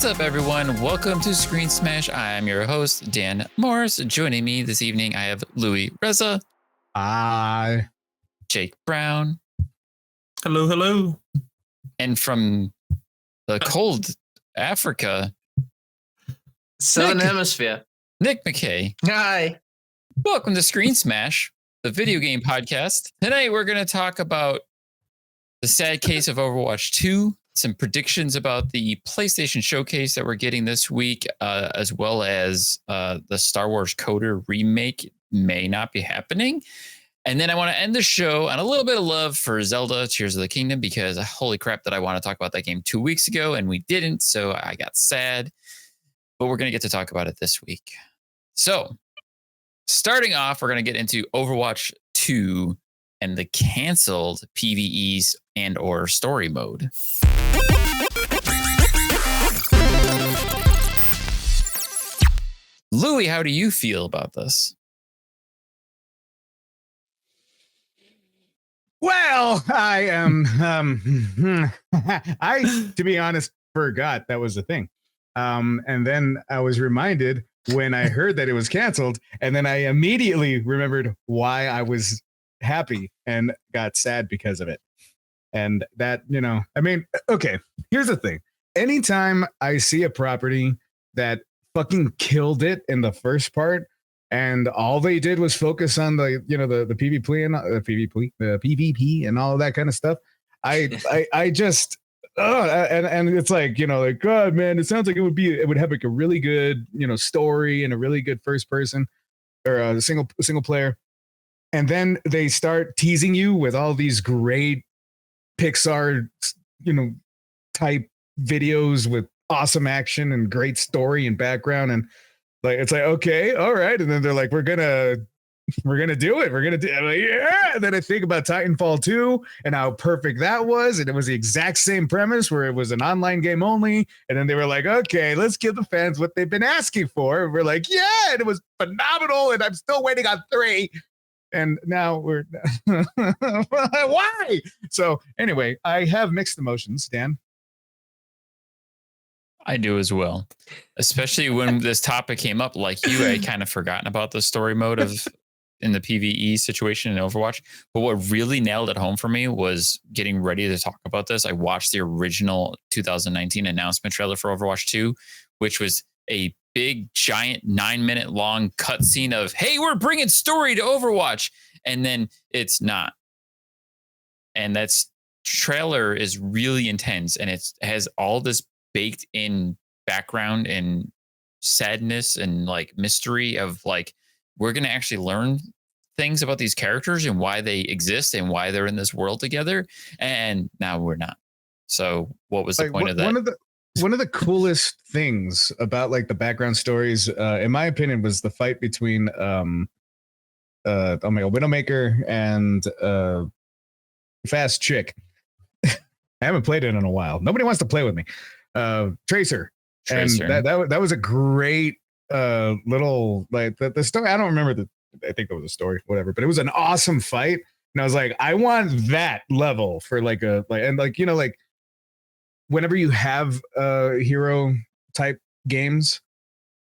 What's up, everyone? Welcome to Screen Smash. I am your host, Dan Morris. Joining me this evening, I have Louis Reza. Hi. Jake Brown. Hello, hello. And from the cold Africa, Southern Hemisphere, Nick McKay. Hi. Welcome to Screen Smash, the video game podcast. Tonight, we're going to talk about the sad case of Overwatch 2, some predictions about the PlayStation Showcase that we're getting this week, as well as the Star Wars Kotor Remake may not be happening. And then I want to end the show on a little bit of love for Zelda Tears of the Kingdom, because holy crap, that I want to talk about that game 2 weeks ago and we didn't, so I got sad. But we're going to get to talk about it this week. So starting off, we're going to get into Overwatch 2 and the canceled PvEs and or story mode. Louis, how do you feel about this? Well, I am, I, to be honest, forgot that was a thing. And then I was reminded when I heard that it was canceled, and then I immediately remembered why I was happy and got sad because of it. And that, you know, I mean, okay, here's the thing. Anytime I see a property that fucking killed it in the first part, and all they did was focus on the, you know, the PvP and the PvP and all of that kind of stuff, I just, and it's like, you know, like, God, man, it sounds like it would have like a really good, you know, story and a really good first person or a single player. And then they start teasing you with all these great Pixar, you know, type videos with awesome action and great story and background, and like it's like, okay, all right, and then they're like, we're gonna do it, I'm like, yeah. And then I think about Titanfall 2 and how perfect that was, and it was the exact same premise where it was an online game only, and then they were like, okay, let's give the fans what they've been asking for, and we're like, yeah, and it was phenomenal, and I'm still waiting on 3. And now we're why? So anyway, I have mixed emotions, Dan. I do as well, especially when this topic came up. Like you, I kind of forgotten about the story mode of in the PvE situation in Overwatch. But what really nailed it home for me was getting ready to talk about this. I watched the original 2019 announcement trailer for Overwatch 2, which was a big, giant 9-minute long cutscene of, hey, we're bringing story to Overwatch. And then it's not. And that's trailer is really intense. And it has all this baked in background and sadness and like mystery of like, we're going to actually learn things about these characters and why they exist and why they're in this world together. And now we're not. So what was the point of that? One of the coolest things about like the background stories, in my opinion, was the fight between Widowmaker and Fast Chick. I haven't played it in a while. Nobody wants to play with me. Tracer. And that was a great little like the story. I don't remember I think it was a story, whatever, but it was an awesome fight. And I was like, I want that level for like you know, like whenever you have hero type games,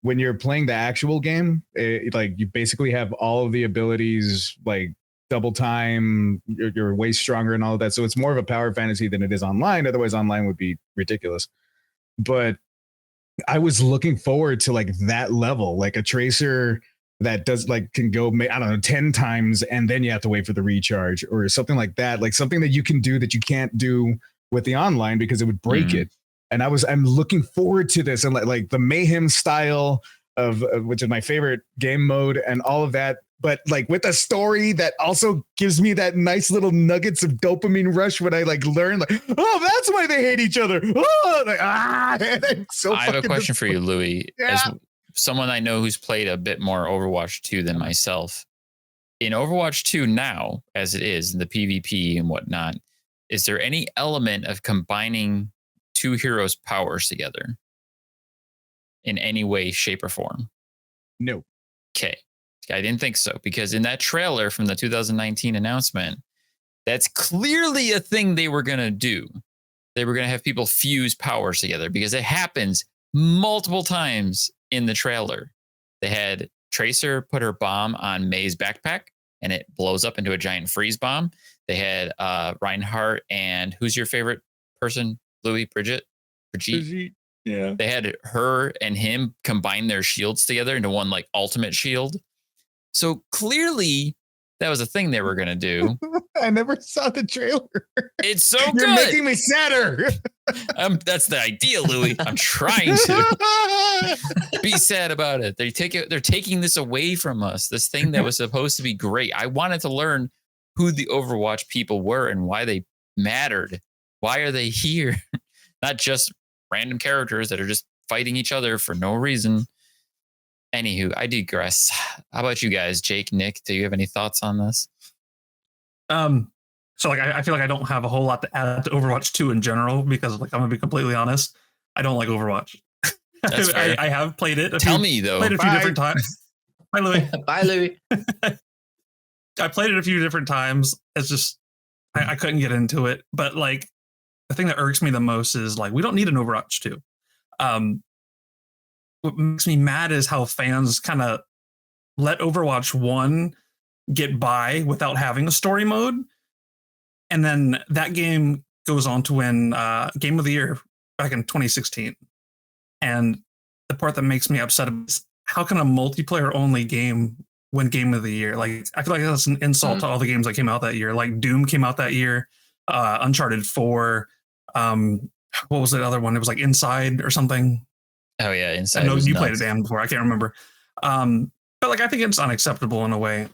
when you're playing the actual game, like you basically have all of the abilities, like double time, you're way stronger and all of that. So it's more of a power fantasy than it is online. Otherwise, online would be ridiculous. But I was looking forward to like that level, like a Tracer that does like can go, I don't know, 10 times and then you have to wait for the recharge or something like that. Like something that you can do that you can't do with the online because it would break it. And I'm looking forward to this, and like the mayhem style of which is my favorite game mode and all of that, but like with a story that also gives me that nice little nuggets of dopamine rush when I like learn like, oh, that's why they hate each other. Oh, like, so I have a question for you, Louis. Yeah. As someone I know who's played a bit more Overwatch 2 than myself, in Overwatch 2 now, as it is in the PvP and whatnot, is there any element of combining two heroes' powers together in any way, shape, or form? No. Okay. I didn't think so, because in that trailer from the 2019 announcement, that's clearly a thing they were going to do. They were going to have people fuse powers together because it happens multiple times in the trailer. They had Tracer put her bomb on May's backpack and it blows up into a giant freeze bomb. They had Reinhardt and who's your favorite person? Louis, Brigitte? Yeah. They had her and him combine their shields together into one like ultimate shield. So clearly that was a thing they were going to do. I never saw the trailer. It's so You're good. making me sadder. That's the idea, Louis. I'm trying to be sad about it. They're taking this away from us. This thing that was supposed to be great. I wanted to learn who the Overwatch people were and why they mattered. Why are they here? Not just random characters that are just fighting each other for no reason. Anywho, I digress. How about you guys, Jake, Nick? Do you have any thoughts on this? So like I feel like I don't have a whole lot to add to Overwatch 2 in general because like I'm gonna be completely honest, I don't like Overwatch. That's fair. I have played it. Tell me though. Played it a few different times. Bye, Louis. Bye, Louis. I played it a few different times. It's just I couldn't get into it. But like the thing that irks me the most is like we don't need an Overwatch 2. What makes me mad is how fans kind of let Overwatch 1 get by without having a story mode. And then that game goes on to win Game of the Year back in 2016. And the part that makes me upset is how can a multiplayer only game win Game of the Year? Like, I feel like that's an insult to all the games that came out that year. Like Doom came out that year, Uncharted 4. What was the other one? It was like Inside or something. Oh yeah, Inside. I know you nuts. played it, Dan, before. I can't remember. But like I think it's unacceptable in a way.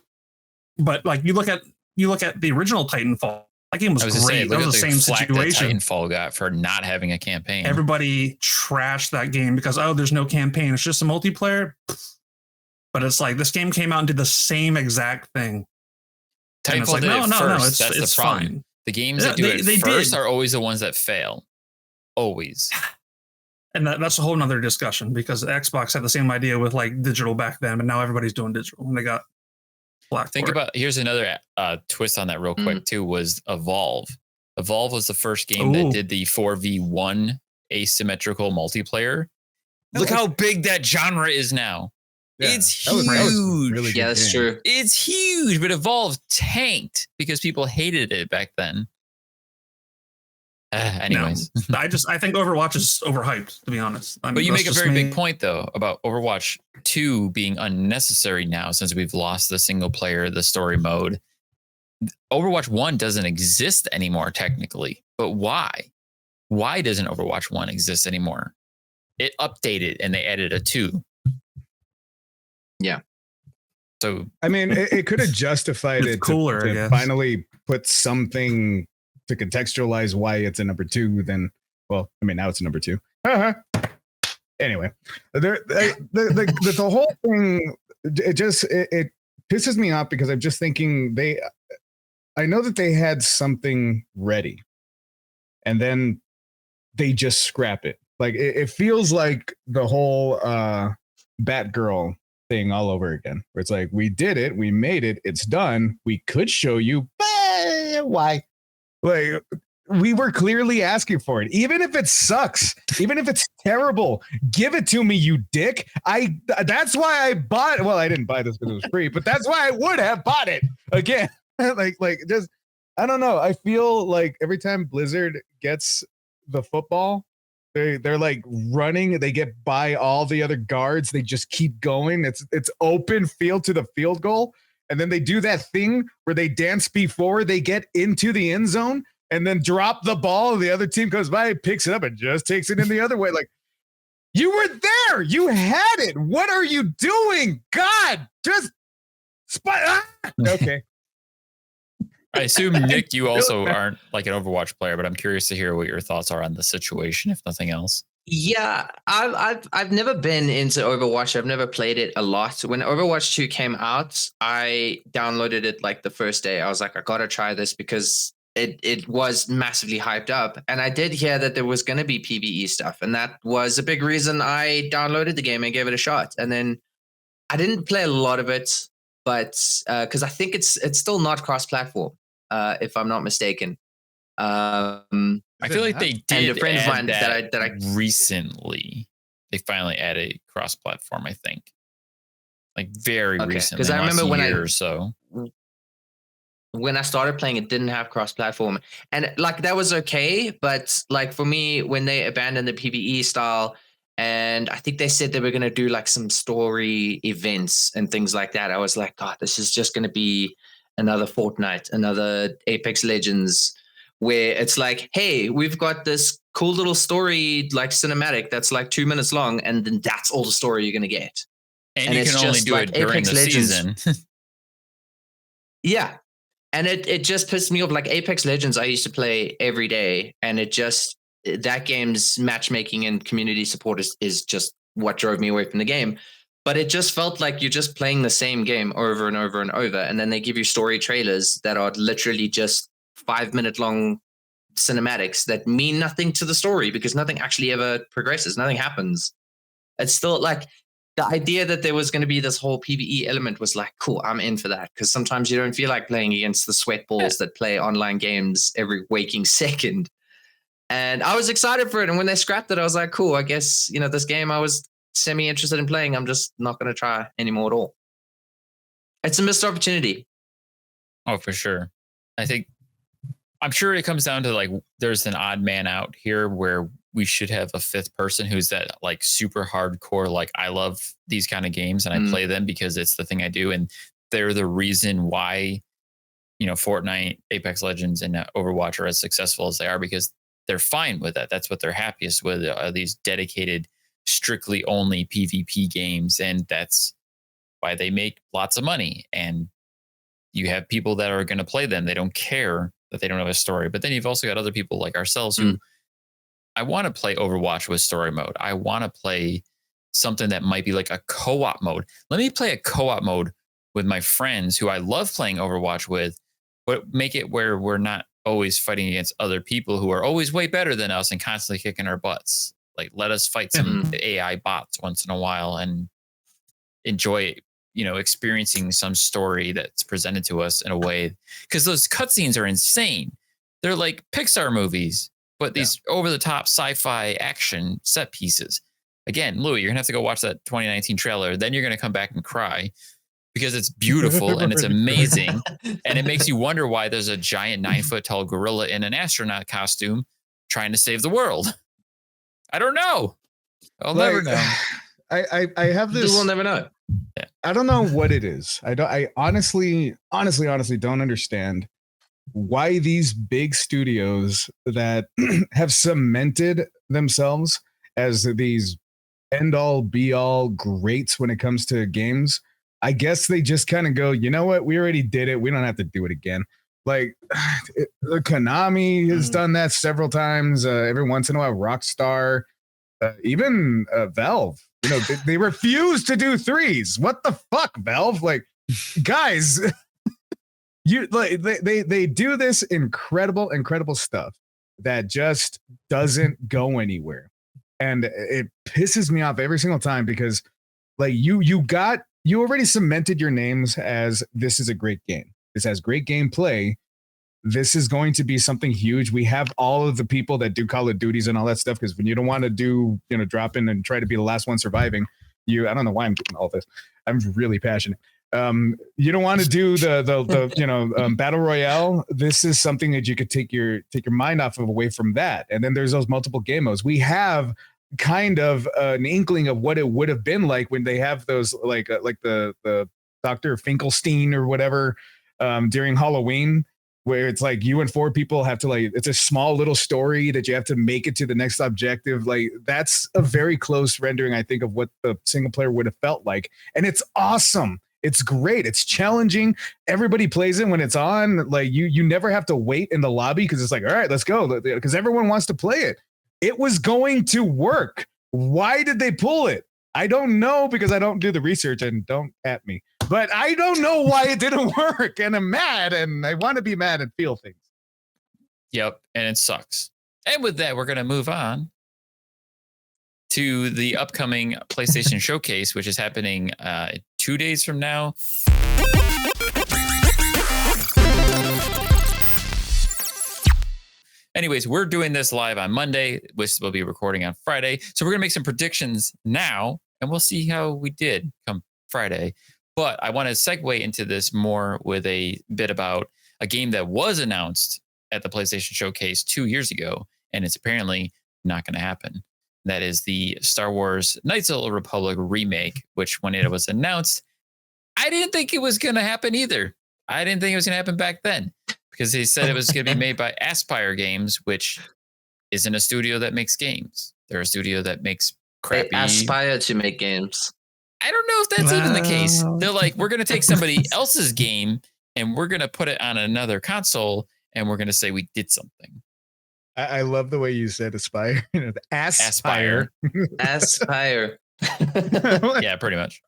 But like you look at the original Titanfall, that game was great. That was the same situation. Titanfall got for not having a campaign. Everybody trashed that game because there's no campaign. It's just a multiplayer. But it's like this game came out and did the same exact thing. Titanfall like, did it first. That's it's the problem. fine. The games that do it first are always the ones that fail. Always. And that's a whole nother discussion because Xbox had the same idea with like digital back then, but now everybody's doing digital and they got black. Here's another twist on that real quick too was Evolve. Evolve was the first game that did the 4v1 asymmetrical multiplayer. Look how big that genre is now. Yeah, it's huge. Really that's true. It's huge, but Evolve tanked because people hated it back then. Anyways, no, I think Overwatch is overhyped, to be honest. But you make a very big point though about Overwatch 2 being unnecessary now since we've lost the single player, the story mode. Overwatch 1 doesn't exist anymore technically, but why? Why doesn't Overwatch 1 exist anymore? It updated and they added a 2. Yeah. So I mean, it could have justified it cooler, to finally put something to contextualize why it's a number 2. Then, well, I mean, now it's a number 2. Anyway, the whole thing it pisses me off because I'm just thinking I know that they had something ready, and then they just scrap it. Like it feels like the whole Batgirl thing all over again, where it's like we did it, we made it, it's done. We could show you, but why? Like we were clearly asking for it, even if it sucks, even if it's terrible. Give it to me, you dick. That's why I bought. Well, I didn't buy this because it was free, but that's why I would have bought it again. like just I don't know. I feel like every time Blizzard gets the football, they're like running. They get by all the other guards. They just keep going. It's open field to the field goal. And then they do that thing where they dance before they get into the end zone and then drop the ball. The other team comes by, picks it up, and just takes it in the other way. Like, you were there. You had it. What are you doing? God, just okay. I assume, Nick, you also aren't like an Overwatch player, but I'm curious to hear what your thoughts are on the situation, if nothing else. Yeah, I've never been into Overwatch. I've never played it a lot. When Overwatch 2 came out, I downloaded it like the first day. I was like, I gotta try this because it was massively hyped up. And I did hear that there was gonna be PvE stuff, and that was a big reason I downloaded the game and gave it a shot. And then I didn't play a lot of it, but because I think it's still not cross-platform, if I'm not mistaken. I feel like they did and a friend of mine that I recently. they finally added cross-platform, I think. Like very recently, because I remember when or so. When I started playing, it didn't have cross-platform, and like that was okay. But like for me, when they abandoned the PvE style, and I think they said they were going to do like some story events and things like that, I was like, God, this is just going to be another Fortnite, another Apex Legends, where it's like, hey, we've got this cool little story like cinematic that's like 2 minutes long, and then that's all the story you're going to get. And you can only do it during Apex the season. Yeah. And it just pissed me off. Like Apex Legends, I used to play every day, and that game's matchmaking and community support is just what drove me away from the game. But it just felt like you're just playing the same game over and over and over. And then they give you story trailers that are literally just 5-minute long cinematics that mean nothing to the story because nothing actually ever progresses. Nothing happens. It's still like, the idea that there was going to be this whole PvE element was like, cool, I'm in for that. Because sometimes you don't feel like playing against the sweat balls that play online games every waking second. And I was excited for it. And when they scrapped it, I was like, cool, I guess, this game I was semi-interested in playing, I'm just not going to try anymore at all. It's a missed opportunity. Oh, for sure. I'm sure it comes down to like, there's an odd man out here where we should have a fifth person who's that like super hardcore. Like I love these kind of games and I play them because it's the thing I do. And they're the reason why, Fortnite, Apex Legends and Overwatch are as successful as they are because they're fine with that. That's what they're happiest with, are these dedicated, strictly only PvP games. And that's why they make lots of money. And you have people that are going to play them. They don't care that they don't have a story. But then you've also got other people like ourselves who I want to play Overwatch with story mode. I want to play something that might be like a co-op mode. Let me play a co-op mode with my friends who I love playing Overwatch with, but make it where we're not always fighting against other people who are always way better than us and constantly kicking our butts. Like let us fight some AI bots once in a while and enjoy experiencing some story that's presented to us in a way, because those cutscenes are insane. They're like Pixar movies, but these over-the-top sci-fi action set pieces. Again, Louis, you're gonna have to go watch that 2019 trailer. Then you're gonna come back and cry because it's beautiful and it's amazing, and it makes you wonder why there's a giant 9-foot-tall gorilla in an astronaut costume trying to save the world. I don't know. I'll never know. I have this. We'll never know. I don't know what it is. I honestly don't understand why these big studios that have cemented themselves as these end all be all greats when it comes to games. I guess they just kind of go, you know what? We already did it. We don't have to do it again. Like Konami has done that several times. Every once in a while, Rockstar, even Valve. They refuse to do threes. What the fuck, Valve? Like, guys, they do this incredible stuff that just doesn't go anywhere, and it pisses me off every single time because, like, you already cemented your names as this is a great game. This has great gameplay. This is going to be something huge. We have all of the people that do Call of Duties and all that stuff because when you don't want to do, drop in and try to be the last one surviving, I don't know why I'm getting all this. I'm really passionate. You don't want to do the battle royale. This is something that you could take your mind off of away from that. And then there's those multiple game modes. We have kind of an inkling of what it would have been like when they have those like the Dr. Finkelstein or whatever during Halloween, where it's like you and 4 people have to it's a small little story that you have to make it to the next objective. Like that's a very close rendering, I think, of what the single player would have felt like. And it's awesome. It's great. It's challenging. Everybody plays it when it's on. Like you never have to wait in the lobby because it's like, all right, let's go. Because everyone wants to play it. It was going to work. Why did they pull it? I don't know because I don't do the research and don't at me. But I don't know why it didn't work. And I'm mad and I want to be mad and feel things. Yep. And it sucks. And with that, we're going to move on to the upcoming PlayStation Showcase, which is happening 2 days from now. Anyways, we're doing this live on Monday. This will be recording on Friday. So we're going to make some predictions now, and we'll see how we did come Friday. But I want to segue into this more with a bit about a game that was announced at the PlayStation Showcase 2 years ago, and it's apparently not going to happen. That is the Star Wars Knights of the Republic remake, which when it was announced, I didn't think it was going to happen either. I didn't think it was going to happen back then because they said it was going to be made by Aspyr Games, which isn't a studio that makes games. They're a studio that makes crappy. They aspire to make games. I don't know if that's even the case. They're like, we're going to take somebody else's game and we're going to put it on another console and we're going to say we did something. I love the way you said aspire. Aspire. Aspire. Yeah, pretty much.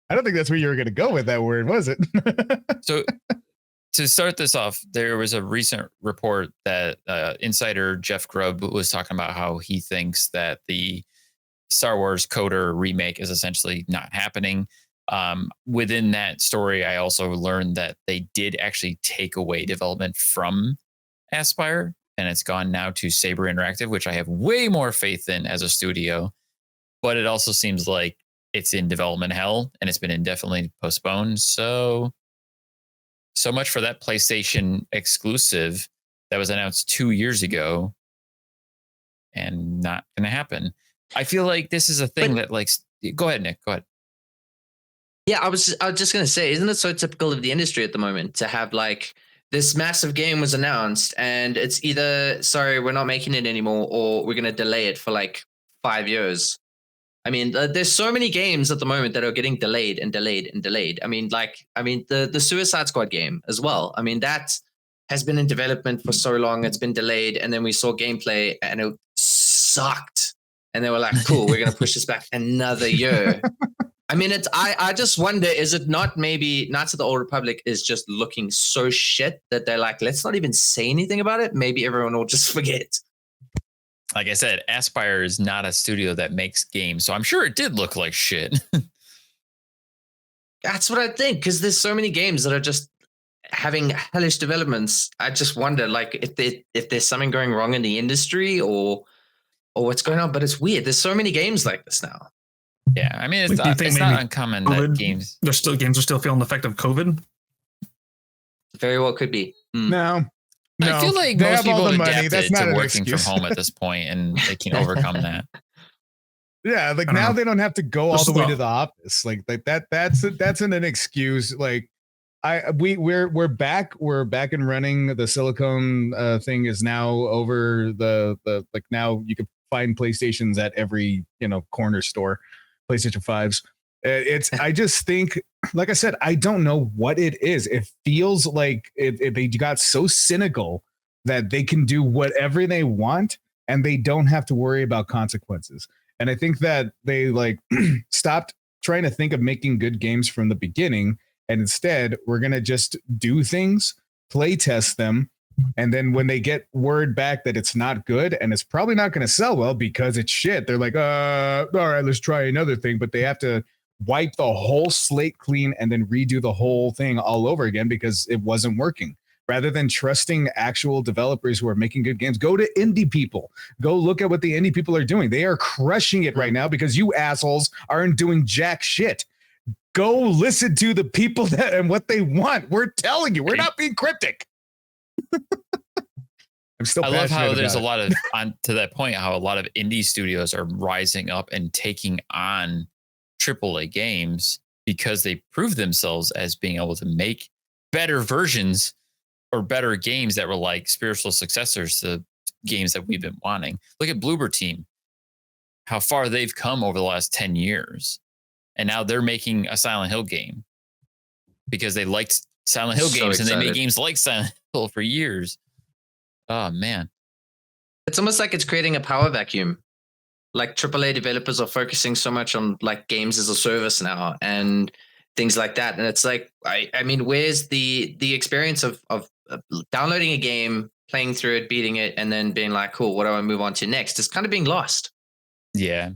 I don't think that's where you were going to go with that word, was it? So to start this off, there was a recent report that insider Jeff Grubb was talking about how he thinks that the Star Wars Kotor remake is essentially not happening. Within that story, I also learned that they did actually take away development from Aspyr, and it's gone now to Saber Interactive, which I have way more faith in as a studio. But it also seems like it's in development hell and it's been indefinitely postponed. So much for that PlayStation exclusive that was announced 2 years ago and not going to happen. I feel like this is a thing that like, go ahead, Nick, go ahead. Yeah, I was just going to say, isn't it so typical of the industry at the moment to have like this massive game was announced and it's either, sorry, we're not making it anymore, or we're going to delay it for like 5 years. I mean, there's so many games at the moment that are getting delayed and delayed and delayed. I mean, the Suicide Squad game as well. I mean, that has been in development for so long. It's been delayed. And then we saw gameplay and it sucked. And they were like, cool, we're going to push this back another year. I mean, I just wonder, is it not maybe Knights of the Old Republic is just looking so shit that they're like, let's not even say anything about it. Maybe everyone will just forget. Like I said, Aspyr is not a studio that makes games, so I'm sure it did look like shit. That's what I think, because there's so many games that are just having hellish developments. I just wonder, like, if there's something going wrong in the industry or what's going on. But it's weird. There's so many games like this now. Yeah, I mean, it's not uncommon that games. Games are still feeling the effect of COVID. Very well could be. No. I feel like most people have adapted to working excuse. from home at this point, and they can overcome that. Yeah, like now they don't have to go all the way to the office. Like that's an excuse. Like we're back and running. The silicone thing is now over. The like now you can find PlayStations at every corner store, PlayStation 5s. I just think, like I said, I don't know what it is. It feels like they got so cynical that they can do whatever they want and they don't have to worry about consequences. And I think that they like stopped trying to think of making good games from the beginning. And instead, we're going to just do things, play test them. And then when they get word back that it's not good and it's probably not going to sell well because it's shit, they're like, all right, let's try another thing. But they have to wipe the whole slate clean and then redo the whole thing all over again because it wasn't working. Rather than trusting actual developers who are making good games, go to indie people. Go look at what the indie people are doing. They are crushing it right now because you assholes aren't doing jack shit. Go listen to the people that and what they want. We're telling you, we're not being cryptic. I love how there's a lot of, to that point, how a lot of indie studios are rising up and taking on AAA games because they prove themselves as being able to make better versions or better games that were like spiritual successors to games that we've been wanting. Look at Bloober Team, how far they've come over the last 10 years. And now they're making a Silent Hill game because they liked Silent Hill games and they made games like Silent Hill for years. Oh, man. It's almost like it's creating a power vacuum. Like AAA developers are focusing so much on like games as a service now and things like that. And it's like, I mean, where's the experience of downloading a game, playing through it, beating it, and then being like, cool, what do I move on to next? It's kind of being lost. Yeah.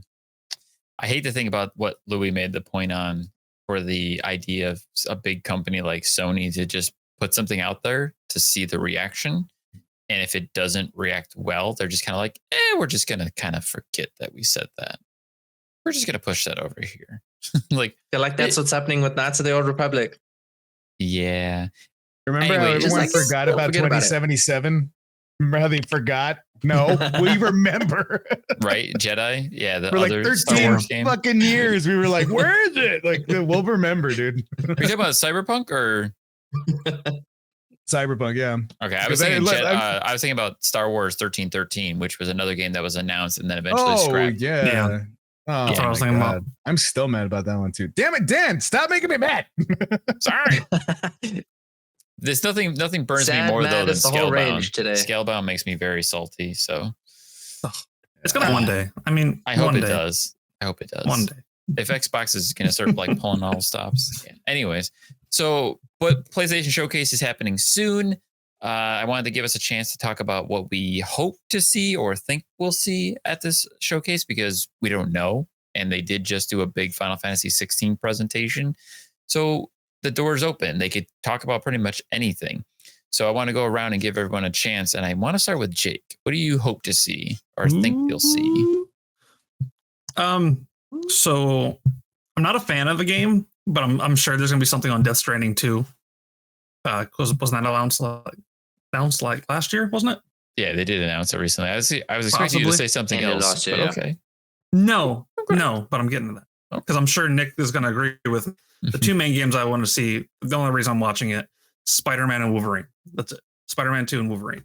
I hate to think about what Louis made the point on for the idea of a big company like Sony to just put something out there to see the reaction And if it doesn't react well, they're just kind of like, we're just going to kind of forget that we said that. We're just going to push that over here. Like, I feel like that's what's happening with Knights of the Old Republic. Yeah. Remember Anyway, how just everyone like, forgot about forget about it. 2077? Remember how they forgot? No, we remember. Right? Jedi? Yeah, the For like other Star 13 Wars game. fucking years, we were like, where is it? Like, we'll remember, dude. Are you talking about Cyberpunk or? Cyberpunk, yeah. Okay, I was thinking about Star Wars 1313, which was another game that was announced and then eventually scrapped. Yeah. Oh, That's what I was thinking about. I'm still mad about that one too. Damn it, Dan! Stop making me mad. Sorry. There's nothing burns me more though than Scalebound. Scalebound makes me very salty. So it's gonna one day. I mean, I hope it does. I hope it does. One day. If Xbox is gonna start like pulling all stops. Yeah. Anyways, so but PlayStation Showcase is happening soon. I wanted to give us a chance to talk about what we hope to see or think we'll see at this showcase because we don't know. And they did just do a big Final Fantasy 16 presentation. So the door's open. They could talk about pretty much anything. So I want to go around and give everyone a chance. And I want to start with Jake. What do you hope to see or think you'll see? So I'm not a fan of the game, but I'm sure there's gonna be something on Death Stranding 2. Wasn't that announced like last year, wasn't it? Yeah, they did announce it recently. I was expecting you to say something else. Year, but okay. No, but I'm getting to that because I'm sure Nick is going to agree with the two main games I want to see. The only reason I'm watching it, Spider-Man and Wolverine. That's it. Spider-Man 2 and Wolverine.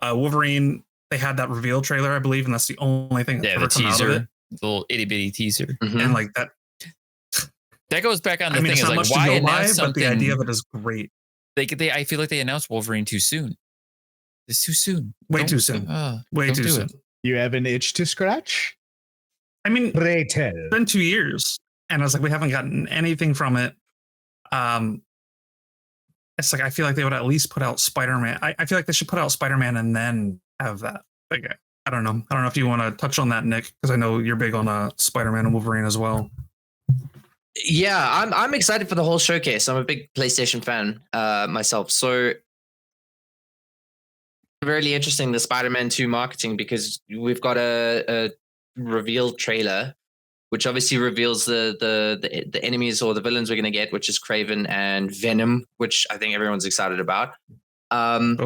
Wolverine, they had that reveal trailer, I believe, and that's the only thing that's ever come out of it. The little itty bitty teaser, and like that. That goes back on the thing. It's Is not like much why to go by, announce something? But the idea of it is great. I feel like they announced Wolverine too soon. It's too soon. Way too soon. Way too soon. You have an itch to scratch? I mean, it's been 2 years, and I was like, we haven't gotten anything from it. It's like I feel like they would at least put out Spider-Man. I feel like they should put out Spider-Man and then have that. Like, I don't know. I don't know if you want to touch on that, Nick, because I know you're big on Spider-Man and Wolverine as well. Yeah, I'm excited for the whole showcase. I'm a big PlayStation fan myself, so really interesting the Spider-Man 2 marketing because we've got a reveal trailer, which obviously reveals the enemies or the villains we're going to get, which is Kraven and Venom, which I think everyone's excited about. And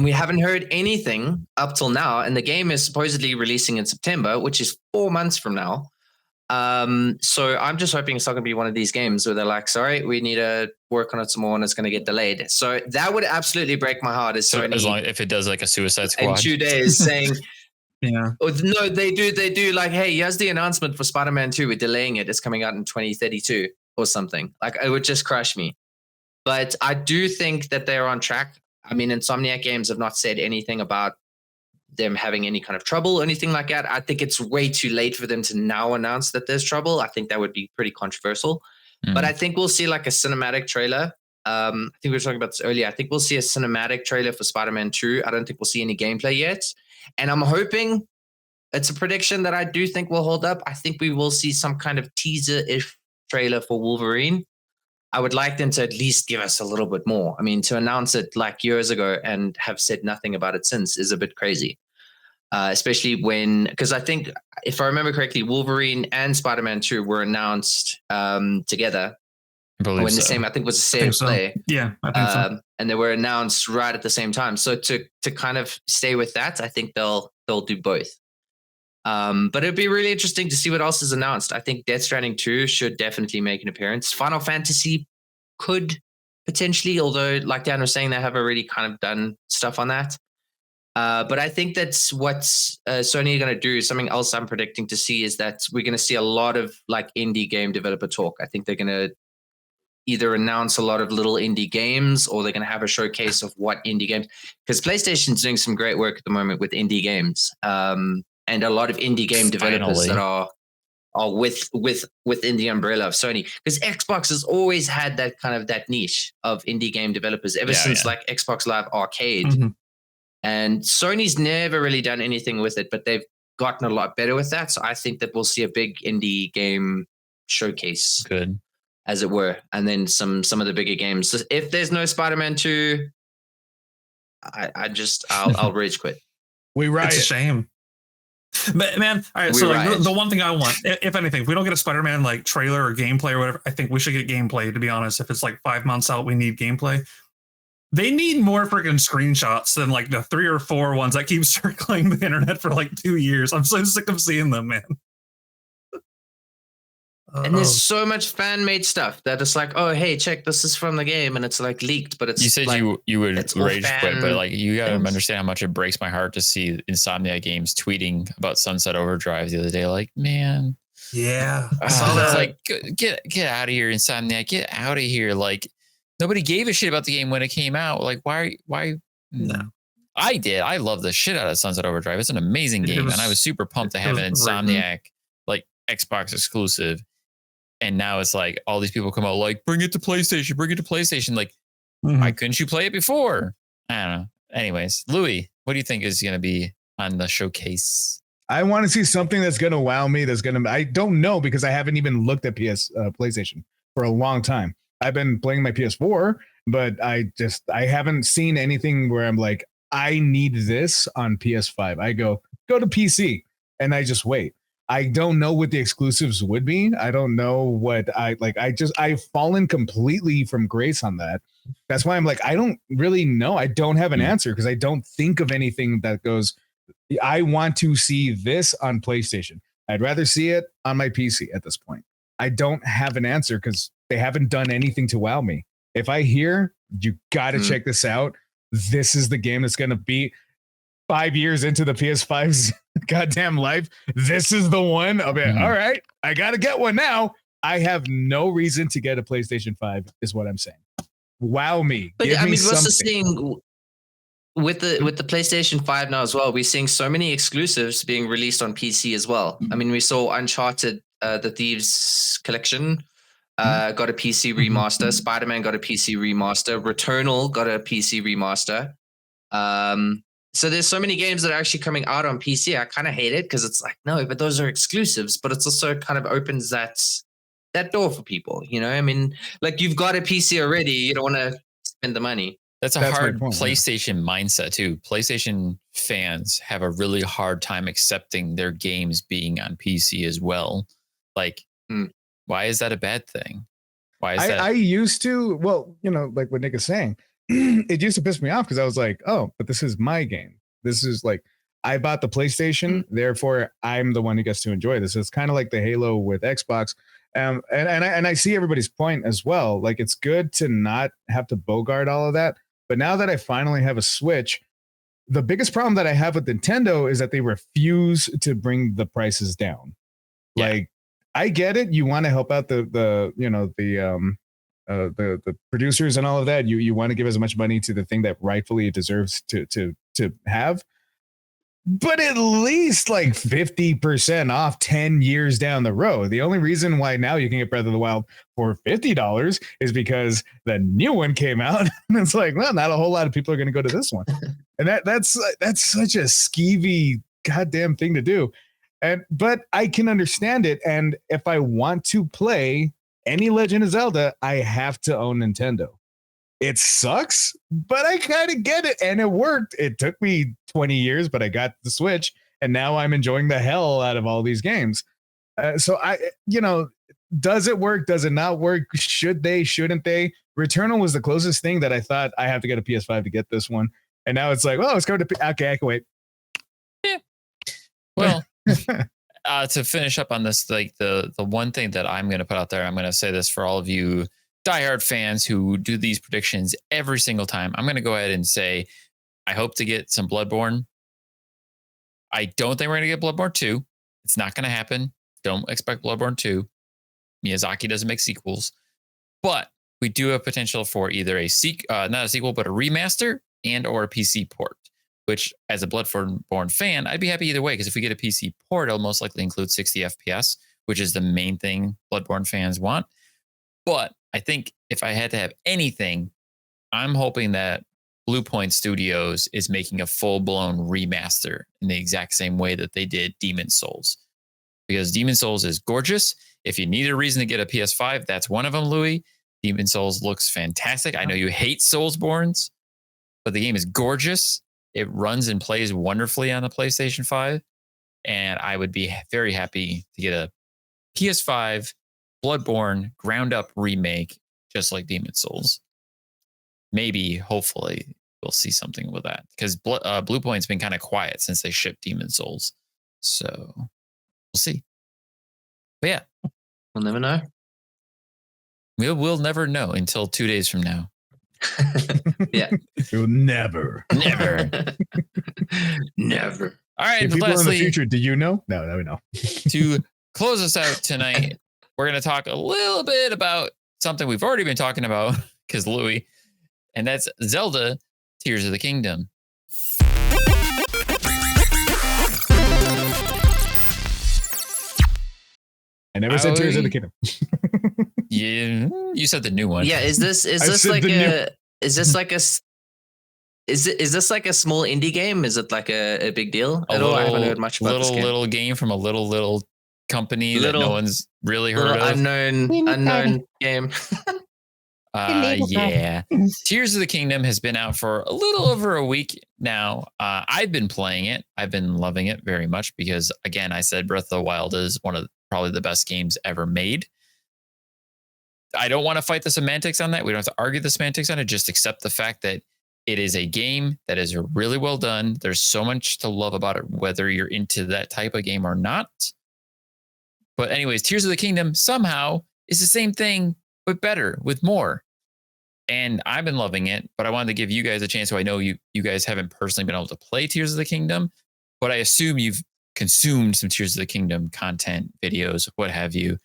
we haven't heard anything up till now, and the game is supposedly releasing in September, which is 4 months from now. So I'm just hoping it's not going to be one of these games where they're like, sorry, we need to work on it some more and it's going to get delayed. So that would absolutely break my heart. As long if it does like a Suicide Squad in 2 days saying, yeah, no, they do like, hey, here's the announcement for Spider-Man 2. We're delaying it. It's coming out in 2032 or something. Like it would just crush me. But I do think that they're on track. I mean, Insomniac Games have not said anything about them having any kind of trouble or anything like that. I think it's way too late for them to now announce that there's trouble. I think that would be pretty controversial. But I think we'll see like a cinematic trailer. I think we were talking about this earlier. I think we'll see a cinematic trailer for Spider-Man 2. I don't think we'll see any gameplay yet. And I'm hoping it's a prediction that I do think will hold up. I think we will see some kind of teaser-ish trailer for Wolverine. I would like them to at least give us a little bit more. I mean, to announce it like years ago and have said nothing about it since is a bit crazy. Especially because I think, if I remember correctly, Wolverine and Spider-Man 2 were announced together. I think it was a state of play. Yeah, I think so. And they were announced right at the same time. So to kind of stay with that, I think they'll do both. But it'd be really interesting to see what else is announced. I think Death Stranding 2 should definitely make an appearance. Final Fantasy could potentially, although like Dan was saying, they have already kind of done stuff on that. But I think that's what Sony are going to do. Something else I'm predicting to see is that we're going to see a lot of like indie game developer talk. I think they're going to either announce a lot of little indie games or they're going to have a showcase of what indie games, because PlayStation's doing some great work at the moment with indie games. And a lot of indie game developers that are within the umbrella of Sony, because Xbox has always had that kind of that niche of indie game developers ever since like Xbox Live Arcade. Mm-hmm. And Sony's never really done anything with it, but they've gotten a lot better with that. So I think that we'll see a big indie game showcase, as it were, and then some of the bigger games. So if there's no Spider-Man 2, I'll rage quit. We riot. It's a shame. But man, all right. We So like riot. the one thing I want, if anything, if we don't get a Spider-Man like trailer or gameplay or whatever, I think we should get gameplay. To be honest, if it's like 5 months out, we need gameplay. They need more freaking screenshots than like the 3 or 4 ones that keep circling the internet for like 2 years. I'm so sick of seeing them, man. And there's so much fan-made stuff that it's like, oh, hey, check, this is from the game, and it's like leaked, but it's You said like, you would it's all rage quit, but like you gotta things. understand how much it breaks my heart to see Insomniac Games tweeting about Sunset Overdrive the other day. Like, man, yeah, I saw it's that. like get out of here, Insomniac, get out of here. Like nobody gave a shit about the game when it came out. Like why? No. I did. I love the shit out of Sunset Overdrive. It's an amazing game, and I was super pumped to have an Insomniac like Xbox exclusive. And now it's like all these people come out like, bring it to PlayStation. Like, why couldn't you play it before? I don't know. Anyways, Louis, what do you think is going to be on the showcase? I want to see something that's going to wow me. I don't know because I haven't even looked at PlayStation for a long time. I've been playing my PS4, but I haven't seen anything where I'm like, I need this on PS5. I go to PC and I just wait. I don't know what the exclusives would be. I don't know what I've fallen completely from grace on that. That's why I'm like, I don't really know. I don't have an answer because I don't think of anything that goes, I want to see this on PlayStation. I'd rather see it on my PC at this point. I don't have an answer because they haven't done anything to wow me. If I hear, you got to check this out, this is the game that's going to be 5 years into the PS5's goddamn life. This is the one. I'll be like, all right, I got to get one now. I have no reason to get a PlayStation 5 is what I'm saying. Wow me. But Give I me mean, something. what's the thing with the PlayStation 5 now as well? We're seeing so many exclusives being released on PC as well. I mean, we saw Uncharted, the Thieves Collection, got a PC remaster. Spider-Man got a PC remaster. Returnal got a PC remaster. So there's so many games that are actually coming out on PC. I kind of hate it because it's like, no, but those are exclusives, but it's also kind of opens that door for people, you know? I mean, like you've got a PC already, you don't want to spend the money. That's hard PlayStation mindset too. PlayStation fans have a really hard time accepting their games being on PC as well. Like, why is that a bad thing? Why is that? I used to, well, you know, like what Nick is saying, it used to piss me off because I was like, oh, but this is my game. This is like, I bought the PlayStation, therefore I'm the one who gets to enjoy this. It's kind of like the Halo with Xbox. And I see everybody's point as well. Like it's good to not have to bogart all of that. But now that I finally have a Switch, the biggest problem that I have with Nintendo is that they refuse to bring the prices down. Yeah. Like I get it. You want to help out the producers and all of that. You want to give as much money to the thing that rightfully it deserves to have. But at least like 50% off 10 years down the road. The only reason why now you can get Breath of the Wild for $50 is because the new one came out. And it's like, well, not a whole lot of people are going to go to this one. And that's such a skeevy goddamn thing to do. But I can understand it. And if I want to play any Legend of Zelda, I have to own Nintendo. It sucks, but I kind of get it. And it worked. It took me 20 years, but I got the Switch and now I'm enjoying the hell out of all these games. So does it work? Does it not work? Should they, shouldn't they? Returnal was the closest thing that I thought I have to get a PS5 to get this one. And now it's like, well, it's going to, okay, I can wait. Yeah. Well, to finish up on this, like the one thing that I'm going to put out there, I'm going to say this for all of you diehard fans who do these predictions every single time. I'm going to go ahead and say, I hope to get some Bloodborne. I don't think we're going to get Bloodborne 2. It's not going to happen. Don't expect Bloodborne 2. Miyazaki doesn't make sequels, but we do have potential for either not a sequel, but a remaster and or a PC port, which as a Bloodborne fan, I'd be happy either way. Because if we get a PC port, it'll most likely include 60 FPS, which is the main thing Bloodborne fans want. But I think if I had to have anything, I'm hoping that Blue Point Studios is making a full-blown remaster in the exact same way that they did Demon's Souls. Because Demon's Souls is gorgeous. If you need a reason to get a PS5, that's one of them, Louis. Demon's Souls looks fantastic. I know you hate Soulsborns, but the game is gorgeous. It runs and plays wonderfully on the PlayStation 5. And I would be very happy to get a PS5 Bloodborne ground up remake, just like Demon's Souls. Maybe, hopefully, we'll see something with that, because Blue Point's been kind of quiet since they shipped Demon's Souls. So we'll see. But yeah, We'll never know. we'll never know until 2 days from now. Yeah. You'll never. Never. Never. All right. If people in the Lastly, future, do you know? No, we know. to close us out tonight, we're going to talk a little bit about something we've already been talking about, because Louis, and that's Zelda Tears of the Kingdom. I never said Tears of the Kingdom. Yeah, you said the new one. Yeah, is this like a small indie game? Is it like a big deal at all? I haven't heard much about this game. Little game from a little company that no one's really heard of. Unknown game. Yeah. Tears of the Kingdom has been out for a little over a week now. I've been playing it. I've been loving it very much because, again, I said Breath of the Wild is one of probably the best games ever made. I don't want to fight the semantics on that. We don't have to argue the semantics on it. Just accept the fact that it is a game that is really well done. There's so much to love about it, whether you're into that type of game or not. But anyways, Tears of the Kingdom somehow is the same thing, but better with more. And I've been loving it, but I wanted to give you guys a chance. So I know you guys haven't personally been able to play Tears of the Kingdom, but I assume you've consumed some Tears of the Kingdom content, videos, what have you.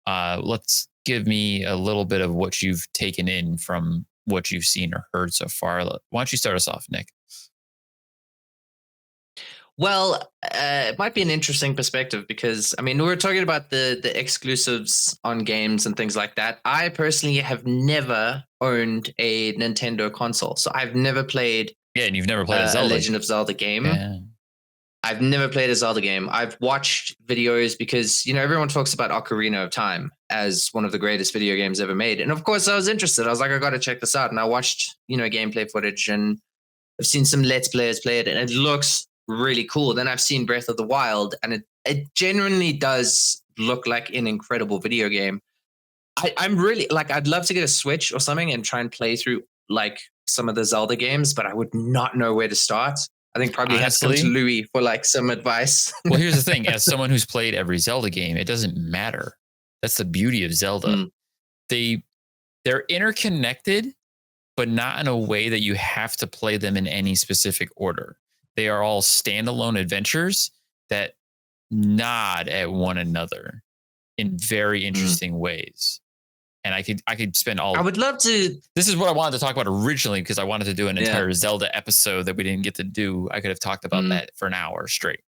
Let's give me a little bit of what you've taken in from what you've seen or heard so far. Why don't you start us off, Nick? Well, it might be an interesting perspective because, I mean, we were talking about the exclusives on games and things like that. I personally have never owned a Nintendo console. So I've never played and you've never played a Legend of Zelda game. Yeah. I've never played a Zelda game. I've watched videos because, everyone talks about Ocarina of Time as one of the greatest video games ever made. And of course, I was interested. I was like, I got to check this out. And I watched, gameplay footage, and I've seen some Let's Players play it, and it looks really cool. Then I've seen Breath of the Wild, and it genuinely does look like an incredible video game. I'm really I'd love to get a Switch or something and try and play through like some of the Zelda games, but I would not know where to start. I think probably Honestly, have to come to Louis for like some advice. Well, here's the thing. As someone who's played every Zelda game, it doesn't matter. That's the beauty of Zelda. They're interconnected, but not in a way that you have to play them in any specific order. They are all standalone adventures that nod at one another in very interesting ways. And I could spend all. I would love to. This is what I wanted to talk about originally, because I wanted to do an entire Zelda episode that we didn't get to do. I could have talked about that for an hour straight.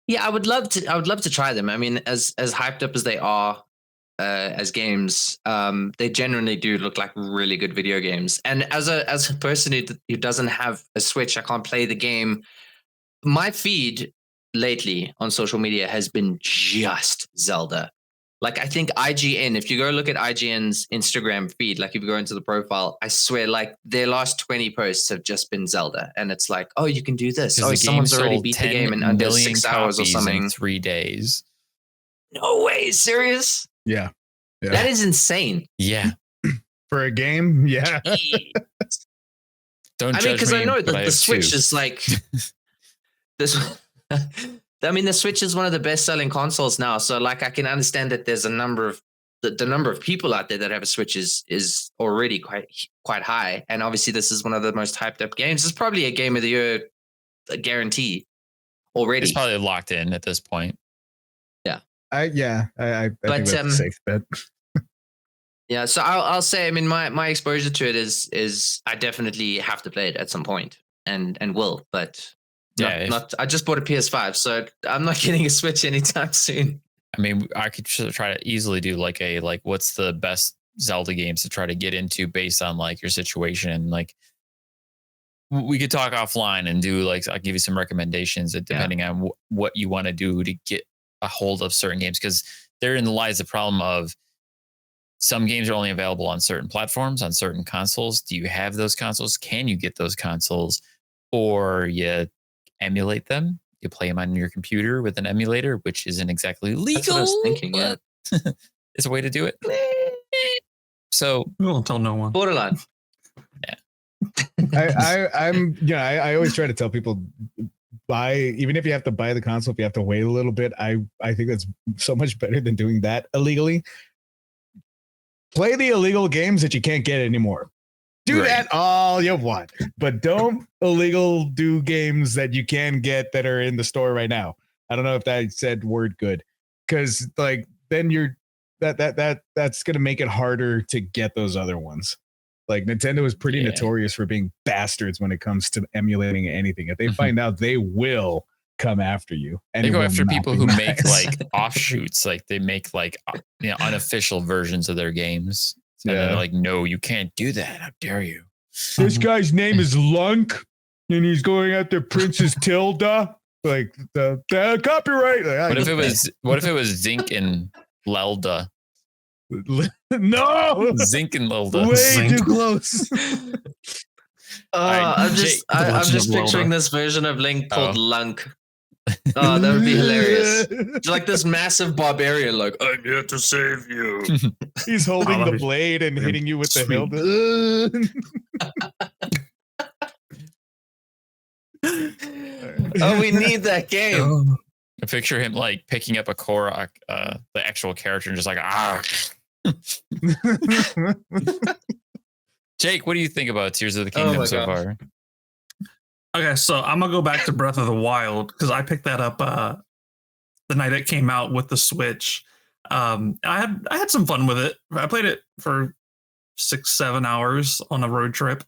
Yeah, I would love to try them. I mean, as hyped up as they are as games, they generally do look like really good video games. And as a person who doesn't have a Switch, I can't play the game. My feed lately on social media has been just Zelda. Like, I think IGN, if you go look at IGN's Instagram feed, like if you go into the profile, I swear, like their last 20 posts have just been Zelda. And it's like, oh, you can do this. Oh, someone's already beat the game in under 6 hours or something. In 3 days. No way. Serious? Yeah. That is insane. Yeah. For a game? Yeah. Don't judge me, because I know that the Switch two. is like this. I mean, the Switch is one of the best-selling consoles now, so like I can understand that there's a number of the number of people out there that have a Switch is already quite high, and obviously this is one of the most hyped up games. It's probably a game of the year guarantee already. It's probably locked in at this point. Yeah, I think that's a safe bet. Yeah, so I'll say, I mean, my exposure to it is I definitely have to play it at some point, and will, but. I just bought a PS5, so I'm not getting a Switch anytime soon. I mean, I could try to easily do like what's the best Zelda games to try to get into based on like your situation, and like we could talk offline and do like I'll give you some recommendations depending on what you want to do to get a hold of certain games, because therein lies the problem of Some games are only available on certain platforms, on certain consoles. Do you have those consoles? Can you get those consoles? Or you emulate them? You play them on your computer with an emulator, which isn't exactly legal. That's what I was thinking, yeah. But it's a way to do it. So We won't tell no one. Borderline. I always try to tell people, buy, even if you have to buy the console, if you have to wait a little bit, I think that's so much better than doing that illegally. Play the illegal games that you can't get anymore. Do that all you want, but don't illegal do games that you can get that are in the store right now. I don't know if that said word good, because like then you're that's gonna make it harder to get those other ones. Like Nintendo is pretty notorious for being bastards when it comes to emulating anything. If they find out, they will come after you. And they go after people who make like offshoots, like they make like unofficial versions of their games. So they're like, no, you can't do that. How dare you? This guy's name is Lunk, and he's going after Princess Tilda. Like the copyright. Like, what if it was Zink and Lelda? No, Zink and Lelda. Way too close. I'm just picturing this version of Link called Lunk. Oh, that would be hilarious. Like this massive barbarian, like, I'm here to save you. He's holding the blade and hitting you with the hilt. Oh, we need that game. I picture him like picking up a Korok, the actual character, and just like, Jake, what do you think about Tears of the Kingdom so far? Okay, so I'm gonna go back to Breath of the Wild because I picked that up the night it came out with the Switch. I had some fun with it. I played it for 6-7 hours on a road trip,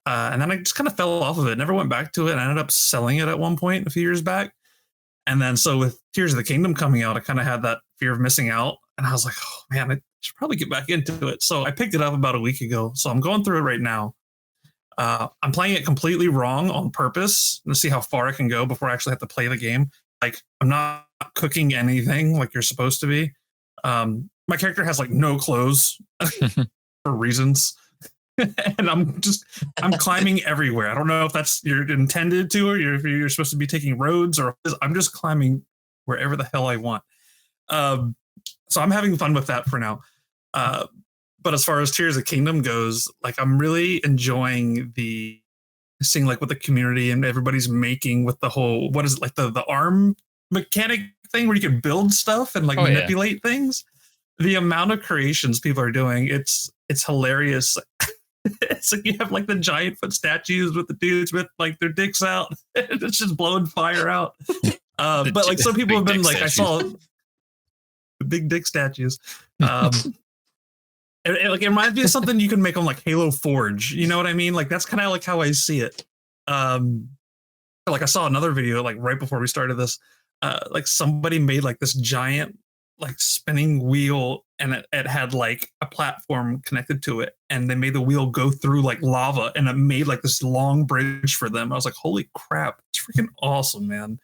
and then I just kind of fell off of it. Never went back to it. I ended up selling it at one point a few years back, and then so with Tears of the Kingdom coming out, I kind of had that fear of missing out, and I was like, oh man, I should probably get back into it. So I picked it up about a week ago. So I'm going through it right now. I'm playing it completely wrong on purpose to see how far I can go before I actually have to play the game. Like I'm not cooking anything like you're supposed to be. My character has like no clothes for reasons. And I'm climbing everywhere. I don't know if that's you're intended to, or you're supposed to be taking roads, or I'm just climbing wherever the hell I want. So I'm having fun with that for now. But as far as Tears of the Kingdom goes, like I'm really enjoying seeing like what the community and everybody's making with the whole, what is it, like the arm mechanic thing where you can build stuff and like manipulate things. The amount of creations people are doing, it's hilarious. It's like you have like the giant foot statues with the dudes with like their dicks out. It's just blowing fire out. But like some people have been like, statues. I saw the big dick statues. It reminds me of something you can make on like Halo Forge. You know what I mean? Like that's kind of like how I see it. Like I saw another video like right before we started this. Like somebody made like this giant like spinning wheel, and it had like a platform connected to it, and they made the wheel go through like lava, and it made like this long bridge for them. I was like, holy crap, it's freaking awesome, man.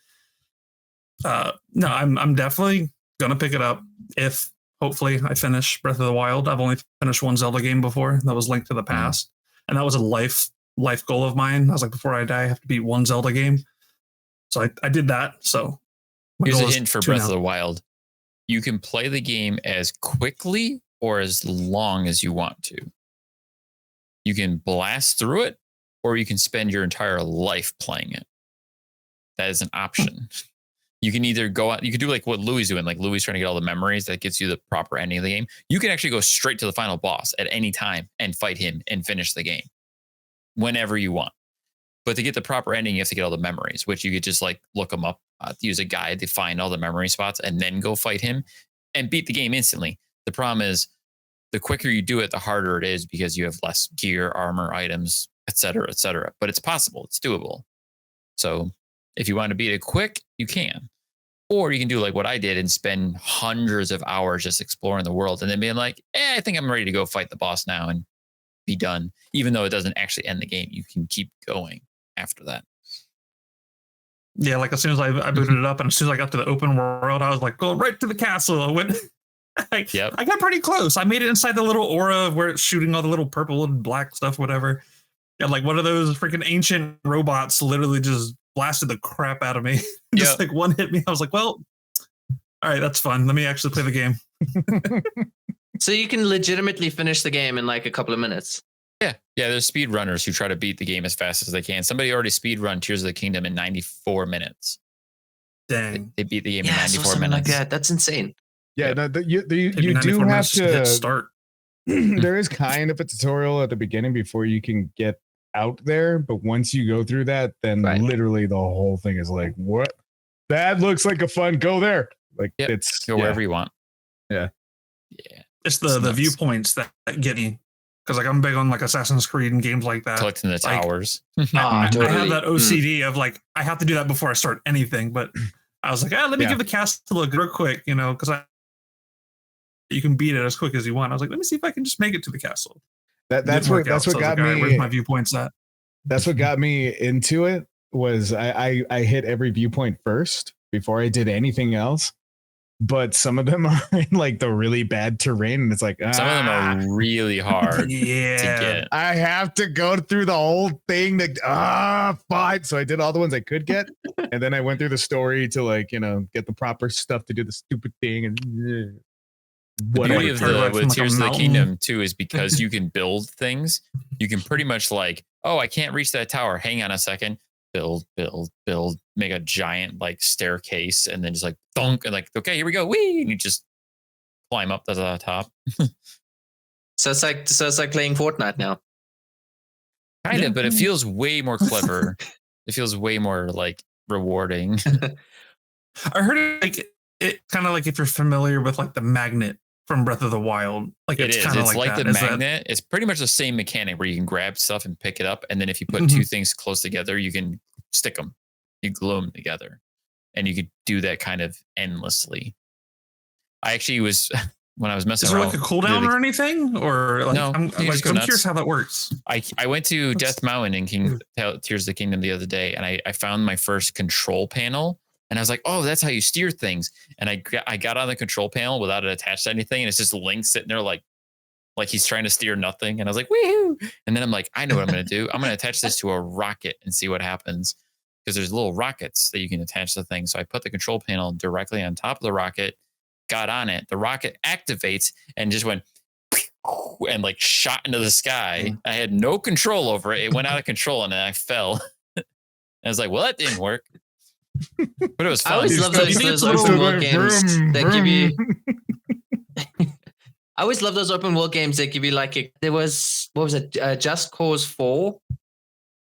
No, I'm definitely gonna pick it up if hopefully I finish Breath of the Wild. I've only finished one Zelda game before. That was Link to the Past. And that was a life goal of mine. I was like, before I die, I have to beat one Zelda game. So I did that. So here's a hint for Breath of the Wild. You can play the game as quickly or as long as you want to. You can blast through it, or you can spend your entire life playing it. That is an option. You can either go out, you can do like what Louis doing, like Louis trying to get all the memories that gets you the proper ending of the game. You can actually go straight to the final boss at any time and fight him and finish the game whenever you want. But to get the proper ending, you have to get all the memories, which you could just like look them up, use a guide to find all the memory spots, and then go fight him and beat the game instantly. The problem is the quicker you do it, the harder it is because you have less gear, armor, items, etc., etc. But it's possible. It's doable. So if you want to beat it quick, you can. Or you can do like what I did and spend hundreds of hours just exploring the world and then being like, I think I'm ready to go fight the boss now and be done. Even though it doesn't actually end the game, you can keep going after that. Yeah, like as soon as I booted it up and as soon as I got to the open world, I was like, going right to the castle. I went Yep. I got pretty close. I made it inside the little aura where it's shooting all the little purple and black stuff, whatever. And like one of those freaking ancient robots literally just blasted the crap out of me. Just like one hit me. I was like, well, all right, that's fun. Let me actually play the game. So you can legitimately finish the game in like a couple of minutes. Yeah. There's speedrunners who try to beat the game as fast as they can. Somebody already speedrun Tears of the Kingdom in 94 minutes. Dang. They beat the game in Yeah, 94 something minutes. like that. That's insane. Yeah, Yep. you Took me do 94 have minutes to hit to start. there is kind of a tutorial at the beginning before you can get out there, but once you go through that, then Right. literally the whole thing is like, what? That looks like a fun. Go there. Like Yep. it's Go wherever you want. Yeah. It's It's the nuts. viewpoints that get me. Because like I'm big on like Assassin's Creed and games like that. Collecting the Like, towers. I Totally. have that OCD of like I have to do that before I start anything. But I was like, let me Yeah. give the castle a look real quick, because you can beat it as quick as you want. I was like, let me see if I can just make it to the castle. that's Didn't what work out, that's what so I was got like, all right, me. where's my viewpoints at? That's what got me into it. Was I hit every viewpoint first before I did anything else. But some of them are in like the really bad terrain, and it's like Some of them are really hard to Yeah. get. I have to go through the whole thing to fine. So I did all the ones I could get, and then I went through the story to like get the proper stuff to do the stupid thing and The whatever. beauty of Turn the right from, with like, a Tears of the mountain. Kingdom too is because you can build things. You can pretty much like, oh, I can't reach that tower. Hang on a second. Build, make a giant like staircase, and then just like thunk, and like, okay, here we go. Whee! And you just climb up to the top. So it's like playing Fortnite now. Kind Yeah. of, but it feels way more clever. It feels way more like rewarding. I heard it kind of like if you're familiar with like the magnet from Breath of the Wild. Like It it's is. kind of It's like that. the Is that- magnet. It's pretty much the same mechanic where you can grab stuff and pick it up, and then if you put Mhm. two things close together, you can stick them. You glue them together, and you could do that kind of endlessly. I actually was when I was messing Is there around. like a cooldown or anything? Or like No, I'm you just go I'm nuts. curious how that works. I went to Death Mountain in Tears of the Kingdom the other day, and I found my first control panel, and I was like, oh, that's how you steer things. And I got on the control panel without it attached to anything, and it's just Link sitting there like he's trying to steer nothing. And I was like, woohoo! And then I'm like, I know what I'm going to do. I'm going to attach this to a rocket and see what happens, because there's little rockets that you can attach to things. So I put the control panel directly on top of the rocket, got on it. The rocket activates and just went and like shot into the sky. I had no control over it. It went out of control and then I fell. I was like, well, that didn't work. But it was I fun. always love those open world games that give you. I always love those open world games that give you like there was what was it Just Cause 4,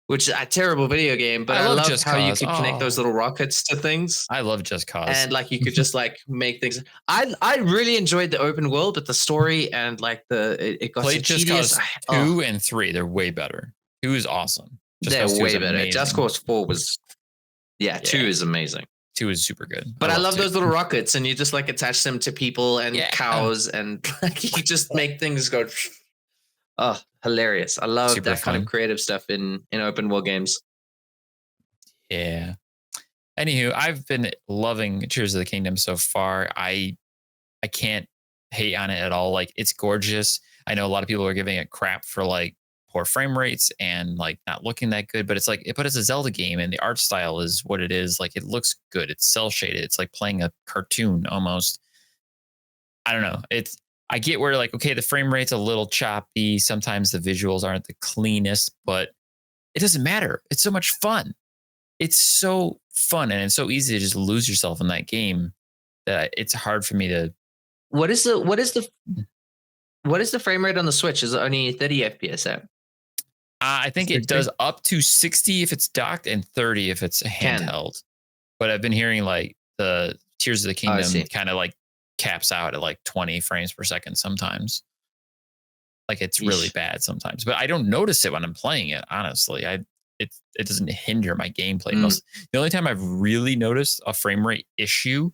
which is a terrible video game, but I I love love Just how you Cause. could connect Oh. those little rockets to things, I love Just Cause. and like you could just like make things. I really enjoyed the open world, but the story and like it got so Played Just tedious. Cause 2 and 3. They're way better. 2 is awesome. Just They're Cause 2 is way better. amazing. Just Cause 4 was, 2 Yeah. is amazing. 2 is super good. But I love 2. those little rockets, and you just like attach them to people and Yeah. cows, and like you just make things go. Oh, hilarious! I love Super that kind fun. of creative stuff in open world games. Yeah. Anywho, I've been loving Tears of the Kingdom so far. I can't hate on it at all. Like, it's gorgeous. I know a lot of people are giving it crap for like poor frame rates and like not looking that good, but it's a Zelda game, and the art style is what it is. Like, it looks good. It's cell shaded. It's like playing a cartoon almost. I don't know. I get where like, okay, the frame rate's a little choppy. Sometimes the visuals aren't the cleanest, but it doesn't matter. It's so much fun. It's so fun, and it's so easy to just lose yourself in that game that it's hard for me to. What is the frame rate on the Switch? Is it only 30 FPS at? I think 60? it does up to 60 if it's docked and 30 if it's handheld. But I've been hearing like the Tears of the I Kingdom see. kind of like caps out at like 20 frames per second sometimes. Like, it's really Yeesh. bad sometimes, but I don't notice it when I'm playing it. Honestly, it doesn't hinder my gameplay. The only time I've really noticed a frame rate issue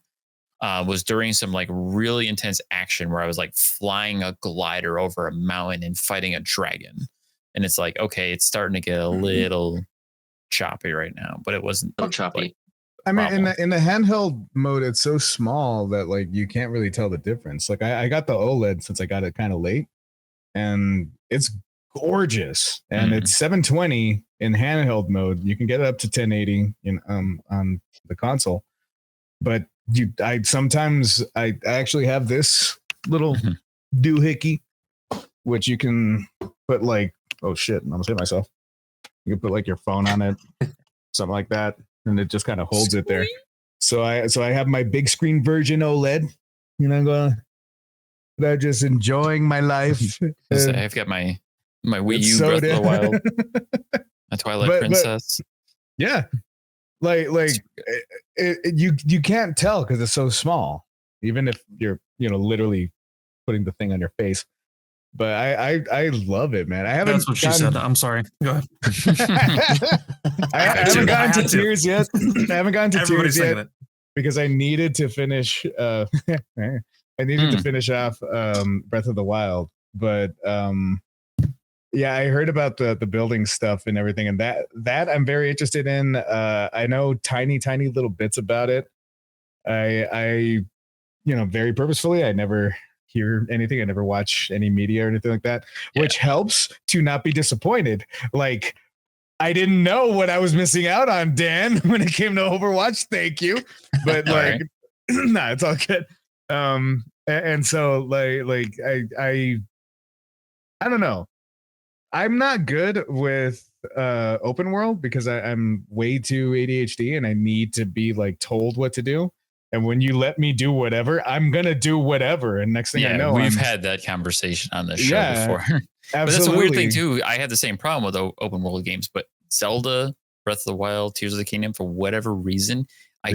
was during some like really intense action where I was like flying a glider over a mountain and fighting a dragon. And it's like, okay, it's starting to get a little choppy right now, but it wasn't Little choppy. like I mean, problem. in the handheld mode, it's so small that like you can't really tell the difference. Like I got the OLED since I got it kind of late, and it's gorgeous, and it's 720 in handheld mode. You can get it up to 1080 in on the console, but I sometimes I actually have this little doohickey, which you can put like, oh shit, I'm gonna hit myself. You can put like your phone on it, something like that, and it just kind of holds it there. So I have my big screen version OLED, I'm just enjoying my life. I've got my Wii U so Breath of the Wild, a Twilight Princess. Yeah, like you can't tell because it's so small, even if you're literally putting the thing on your face. But I love it, man. I haven't. That's what she said. I'm sorry. Go ahead. I haven't gotten to tears yet. I haven't gotten to tears yet it. because I needed to finish. I needed to finish off Breath of the Wild, but yeah, I heard about the building stuff and everything, and that I'm very interested in. I know tiny little bits about it. I very purposefully, I never hear anything. I never watch any media or anything like that, which helps to not be disappointed. Like, I didn't know what I was missing out on, Dan, when it came to Overwatch. Thank you. But like, nah, it's all good. And so like I don't know. I'm not good with open world because I'm way too ADHD and I need to be like told what to do. And when you let me do whatever, I'm gonna do whatever. And next thing I know, we've had that conversation on this show before. Absolutely. But that's a weird thing too. I had the same problem with open world games, but Zelda, Breath of the Wild, Tears of the Kingdom, for whatever reason, I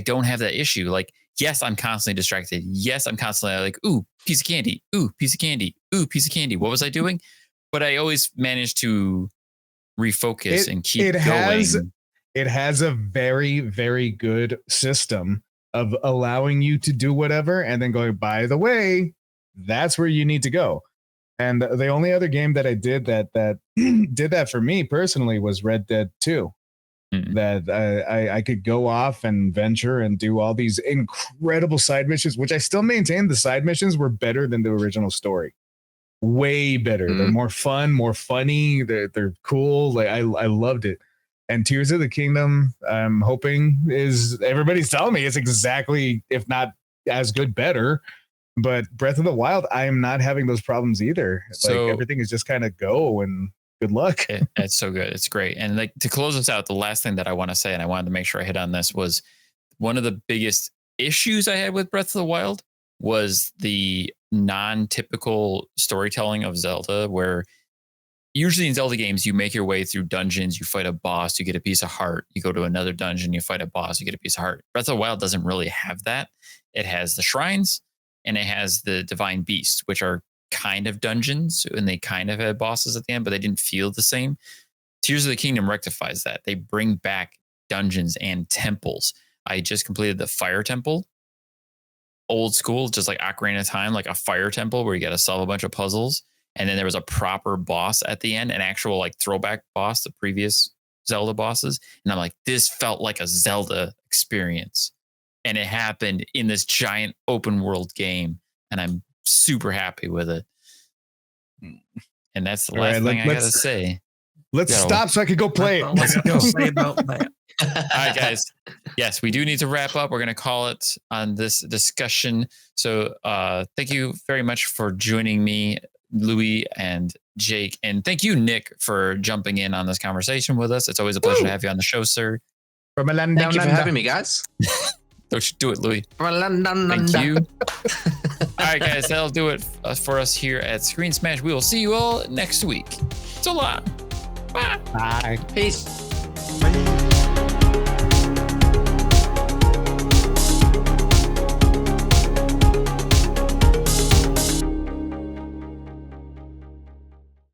don't have that issue. Like, yes, I'm constantly distracted. Yes, I'm constantly like, ooh, piece of candy, ooh, piece of candy, ooh, piece of candy. What was I doing? But I always manage to refocus and keep going. It has a very, very good system of allowing you to do whatever and then going, by the way, that's where you need to go. And the only other game that I did that did that for me personally was Red Dead 2. That I could go off and venture and do all these incredible side missions, which I still maintain the side missions were better than the original story. Way better. They're more fun, more funny. They're cool. Like I loved it. And Tears of the Kingdom, I'm hoping everybody's telling me it's exactly, if not as good, better. But Breath of the Wild, I am not having those problems either. So, like everything is just kind of go and good luck. It's so good. It's great. And like to close us out, the last thing that I want to say, and I wanted to make sure I hit on this, was one of the biggest issues I had with Breath of the Wild was the non-typical storytelling of Zelda, where usually in Zelda games, you make your way through dungeons, you fight a boss, you get a piece of heart, you go to another dungeon, you fight a boss, you get a piece of heart. Breath of the Wild doesn't really have that. It has the shrines and it has the divine beasts, which are kind of dungeons, and they kind of had bosses at the end, but they didn't feel the same. Tears of the Kingdom rectifies that. They bring back dungeons and temples. I just completed the fire temple. Old school, just like Ocarina of Time, like a fire temple where you got to solve a bunch of puzzles. And then there was a proper boss at the end, an actual like throwback boss, the previous Zelda bosses. And I'm like, this felt like a Zelda experience. And it happened in this giant open world game. And I'm super happy with it. And that's the last thing I got to say. Let's stop so I can go play it. Let's go say about that. All right, guys. Yes, we do need to wrap up. We're going to call it on this discussion. So thank you very much for joining me, Louis and Jake. And thank you, Nick, for jumping in on this conversation with us. It's always a pleasure to have you on the show, sir. Thank you for having me, guys. Don't do it, Louis. Thank you. All right, guys, that'll do it for us here at Screen Smash. We will see you all next week. So long. Bye. Bye. Peace.